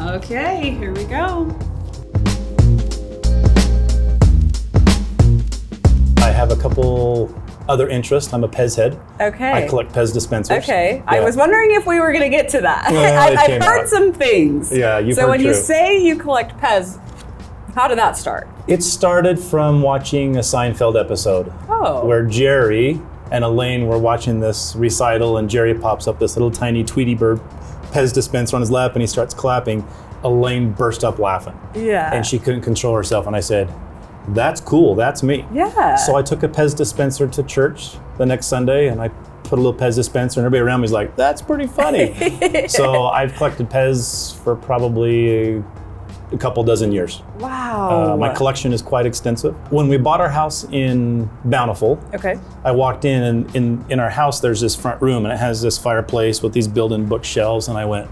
Okay, here we go. I have a couple other interests. I'm a Pez head. Okay. I collect Pez dispensers. Okay. Yeah. I was wondering if we were going to get to that. Well, I've heard some things. Yeah, you've so heard when true. you say you collect Pez, how did that start? It started from watching a Seinfeld episode where Jerry and Elaine were watching this recital, and Jerry pops up this little tiny Tweety Bird Pez dispenser on his lap, and he starts clapping. Elaine burst up laughing. Yeah. And she couldn't control herself, and I said, "That's cool, that's me." Yeah. So I took a Pez dispenser to church the next Sunday, and I put a little Pez dispenser, and everybody around me was like, "That's pretty funny." So I've collected Pez for probably a couple dozen years. Wow. My collection is quite extensive. When we bought our house in Bountiful, I walked in, and in our house there's this front room, and it has this fireplace with these built-in bookshelves, and I went,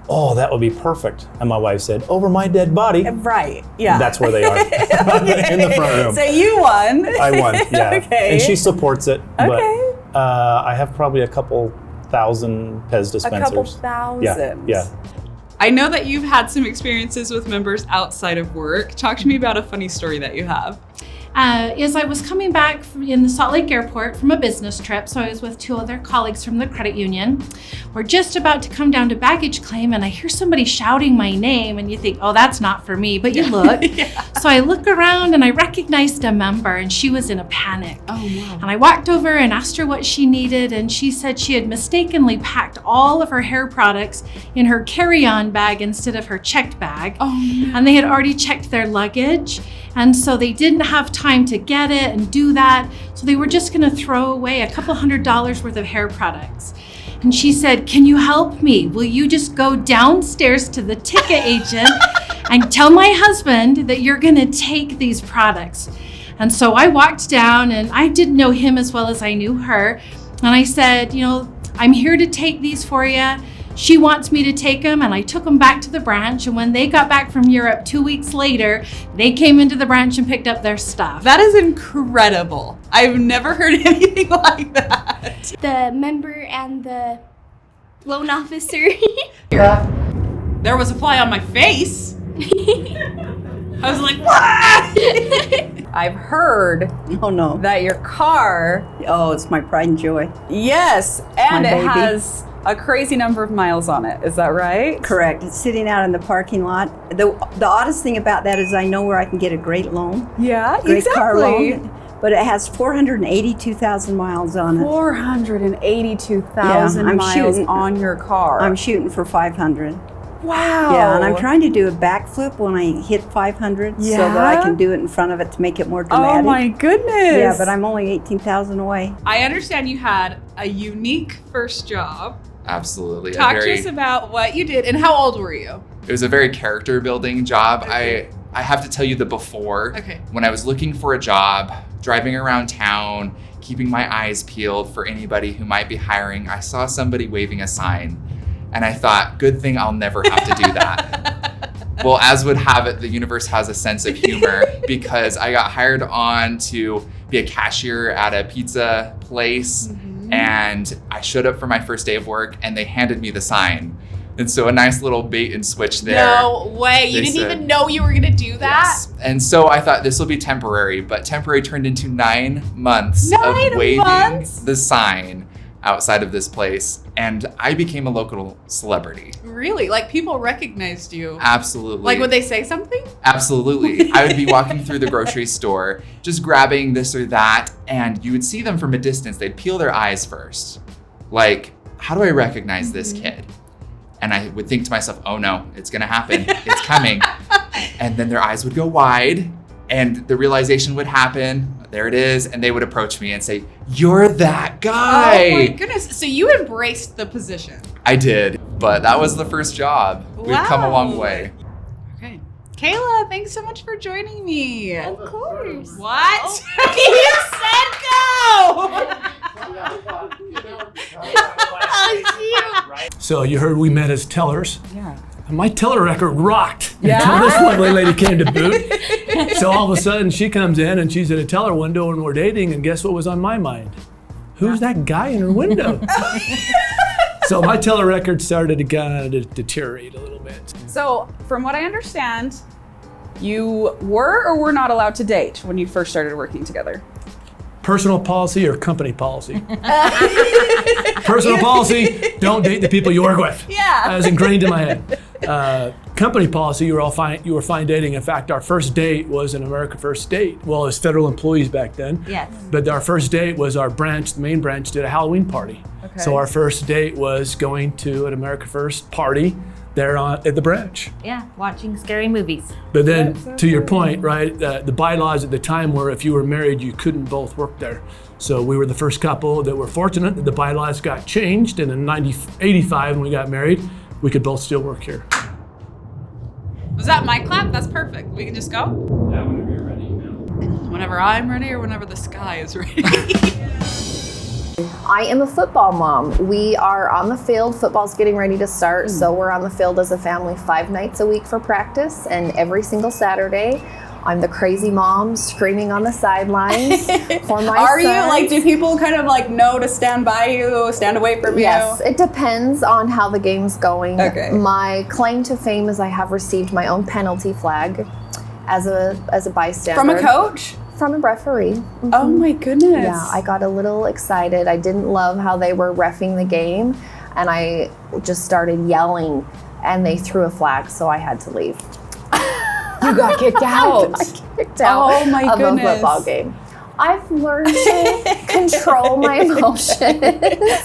"Oh, that would be perfect." And my wife said, "Over my dead body." Right, yeah. That's where they are, in the front room. So you won. I won, yeah. Okay. And she supports it. Okay. But I have probably a couple thousand Pez dispensers. A couple thousand. Yeah. I know that you've had some experiences with members outside of work. Talk to me about a funny story that you have. Is I was coming back in the Salt Lake airport from a business trip, so I was with 2 other colleagues from the credit union. We're just about to come down to baggage claim, and I hear somebody shouting my name, and you think, oh, that's not for me, but you look. So I look around, and I recognized a member, and she was in a panic. Oh, wow. And I walked over and asked her what she needed, and she said she had mistakenly packed all of her hair products in her carry-on bag instead of her checked bag. Oh, no. And they had already checked their luggage, and so they didn't have time to get it and do that. So they were just gonna throw away a couple $100 worth of hair products. And she said, "Can you help me? Will you just go downstairs to the ticket agent and tell my husband that you're gonna take these products?" And so I walked down, and I didn't know him as well as I knew her. And I said, "I'm here to take these for you. She wants me to take them," and I took them back to the branch. And when they got back from Europe 2 weeks later, they came into the branch and picked up their stuff. That is incredible. I've never heard anything like that. The member and the loan officer. There was a fly on my face. I was like, what? I've heard that your car, it's my pride and joy. yes, and my it baby. has a crazy number of miles on it. Is that right? Correct. It's sitting out in the parking lot. The oddest thing about that is I know where I can get a great loan, Yeah, great exactly. car loan, but it has 482,000 miles on it. 482,000 Yeah, I'm miles shooting- on your car. I'm shooting for 500. Wow. Yeah, and I'm trying to do a backflip when I hit 500 so that I can do it in front of it to make it more dramatic. Oh my goodness. Yeah, but I'm only 18,000 away. I understand you had a unique first job. Absolutely. Talk to us about what you did and how old were you? It was a very character building job. I have to tell you the before. Okay. When I was looking for a job, driving around town, keeping my eyes peeled for anybody who might be hiring, I saw somebody waving a sign. And I thought, good thing I'll never have to do that. Well, as would have it, the universe has a sense of humor because I got hired on to be a cashier at a pizza place. And I showed up for my first day of work, and they handed me the sign. And so a nice little bait and switch there. No way. You didn't even know you were going to do that? Yes. And so I thought this will be temporary, but temporary turned into 9 months of waving the sign outside of this place. And I became a local celebrity. Really? Like people recognized you? Absolutely. Like would they say something? Absolutely. I would be walking through the grocery store, just grabbing this or that, and you would see them from a distance. They'd peel their eyes first. Like, how do I recognize this kid? And I would think to myself, oh no, it's gonna happen. It's coming. And then their eyes would go wide, and the realization would happen. There it is. And they would approach me and say, "You're that guy." Oh my goodness. So you embraced the position. I did, but that was the first job. We've come a long way. Okay. Kayla, thanks so much for joining me. Of course. What? You said no! So you heard we met as tellers. Yeah. And my teller record rocked Yeah? until this lovely lady came to boot. So all of a sudden she comes in and she's at a teller window and we're dating, and guess what was on my mind? Who's that guy in her window? So my teller record started to kind of deteriorate a little bit. So, from what I understand, you were or were not allowed to date when you first started working together? Personal policy or company policy? Personal policy, don't date the people you work with. Yeah. That was ingrained in my head. Company policy, you were fine dating. In fact, our first date was an America First date. Well, as federal employees back then. Yes. But our first date was our branch, the main branch, did a Halloween party. Okay. So our first date was going to an America First party there at the branch. Yeah, watching scary movies. But then, to your point, right, the bylaws at the time were if you were married, you couldn't both work there. So we were the first couple that were fortunate that the bylaws got changed, and in 85, when we got married, we could both still work here. Was that my clap? That's perfect. We can just go? Yeah, whenever you're ready. Whenever I'm ready or whenever the sky is ready. I am a football mom. We are on the field. Football's getting ready to start, so we're on the field as a family 5 nights a week for practice, and every single Saturday, I'm the crazy mom screaming on the sidelines for my Are sons. you? Like, do people kind of like know to stand by you, stand away from you? Yes, it depends on how the game's going. Okay. My claim to fame is I have received my own penalty flag as a bystander. From a coach? From a referee. Mm-hmm. Oh my goodness. Yeah, I got a little excited. I didn't love how they were reffing the game, and I just started yelling, and they threw a flag, so I had to leave. You got kicked out. I kicked out Oh my of goodness. a football game. I've learned to control my emotions.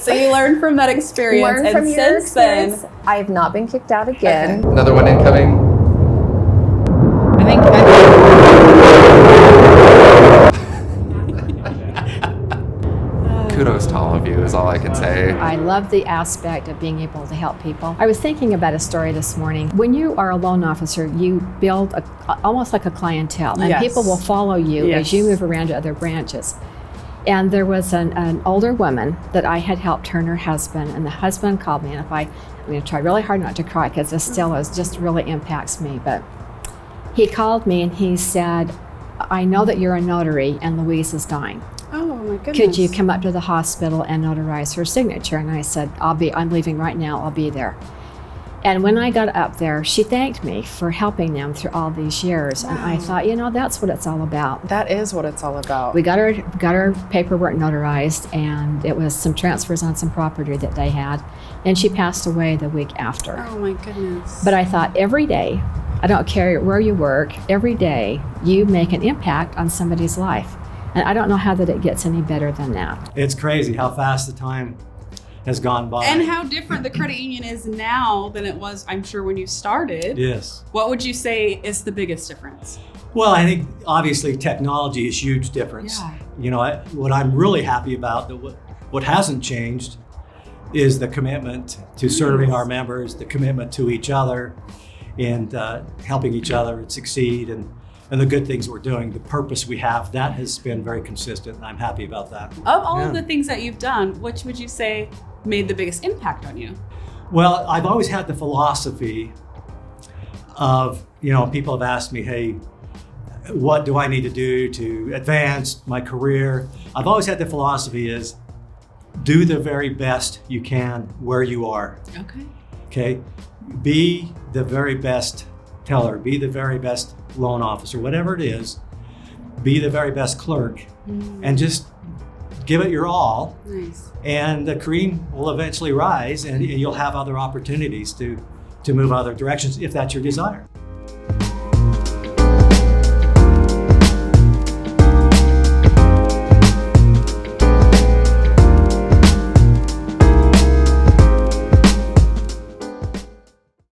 So you learned from that experience, Learn and from your since experience. then, I have not been kicked out again. Another one incoming. I think Kudos to all of you is all I can say. I love the aspect of being able to help people. I was thinking about a story this morning. When you are a loan officer, you build almost like a clientele, and Yes. people will follow you Yes. as you move around to other branches. And there was an older woman that I had helped her and her husband, and the husband called me, and I'm going to try really hard not to cry because this still just really impacts me, but he called me and he said, I know that you're a notary and Louise is dying. oh my goodness. Could you come up to the hospital and notarize her signature? And I said, I'm leaving right now, I'll be there. And when I got up there, she thanked me for helping them through all these years. Wow. And I thought, that's what it's all about. That is what it's all about. We got our paperwork notarized, and it was some transfers on some property that they had. And she passed away the week after. Oh my goodness. But I thought every day, I don't care where you work, every day you make an impact on somebody's life. And I don't know how that it gets any better than that. It's crazy how fast the time has gone by. And how different the credit union is now than it was, I'm sure, when you started. Yes. What would you say is the biggest difference? Well, I think obviously technology is a huge difference. Yeah. What I'm really happy about, what hasn't changed, is the commitment to serving our members, the commitment to each other, and helping each other succeed, and the good things we're doing, the purpose we have, that has been very consistent, and I'm happy about that. Of all of the things that you've done, which would you say made the biggest impact on you? Well, I've always had the philosophy of, people have asked me, hey, what do I need to do to advance my career? I've always had the philosophy is, do the very best you can where you are. Okay? Be the very best teller, be the very best loan officer, whatever it is, be the very best clerk, and just give it your all. Nice. And the cream will eventually rise, and you'll have other opportunities to move other directions if that's your desire.